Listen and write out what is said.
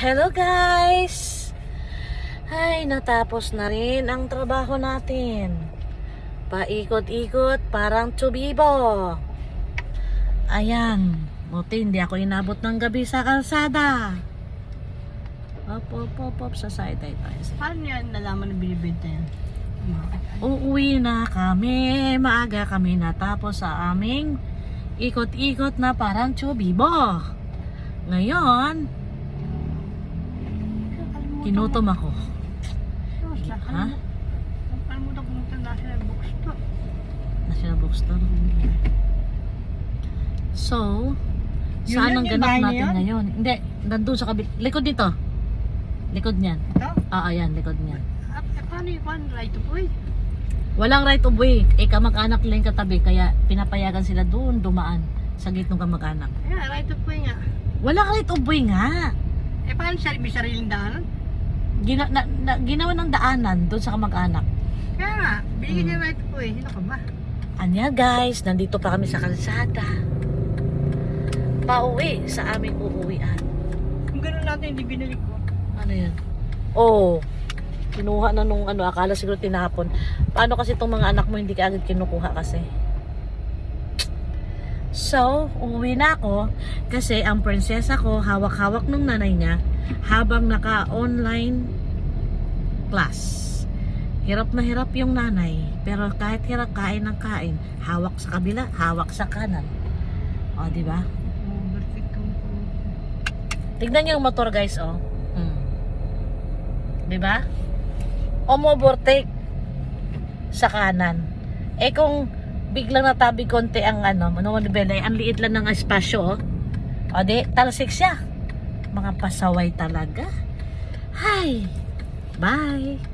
Hello guys! Ay, natapos na rin ang trabaho natin. Paikot-ikot parang tubibo. Ayan, buti hindi ako inabot ng gabi sa kalsada. Op, sa side tayo. Paano yan nalaman na binibenta yan? Uuwi na kami. Maaga kami natapos sa aming ikot-ikot na parang tubibo. Ngayon, kinutom ako. Ha? Kalimutan ko ng National Bookstore. National Bookstore. So, Yun saan yun, ang yung ganap bahay na natin yun? ngayon? Hindi, nandun sa kabit. Likod dito. Likod niyan. Ito? Ayan, likod niyan. Paano yung right of way? Walang right of way. Kamag-anak lang yung katabi, kaya pinapayagan sila doon dumaan sa gitnong kamag-anak. Yeah, right of way nga. Walang right of way nga. Paano may sariling daanan? Ginawa ng daanan doon sa kamag-anak. Kaya nga, binigyan niya right of way. Sino ka ba? Anya guys, nandito pa kami sa kalsada. Pauwi sa aming uuwian. Kung gano'n natin, hindi binalik ko. Ano yan? Oh, kinuha na nung akala siguro tinapon. Paano kasi itong mga anak mo hindi ka agad kinukuha kasi? So, uuwi na ako kasi ang prinsesa ko hawak-hawak nung nanay niya habang naka-online class. Hirap na hirap yung nanay, pero kahit hirap kain ng kain, hawak sa kabila, hawak sa kanan. O, di ba? Overtake ko. Tignan niyo yung motor guys, oh. Di ba? Umovertake sa kanan. Eh kung biglang natabi konti ang ang liit lang ng espasyo, oh. O di, talsik siya. Mga pasaway talaga. Hi! Bye!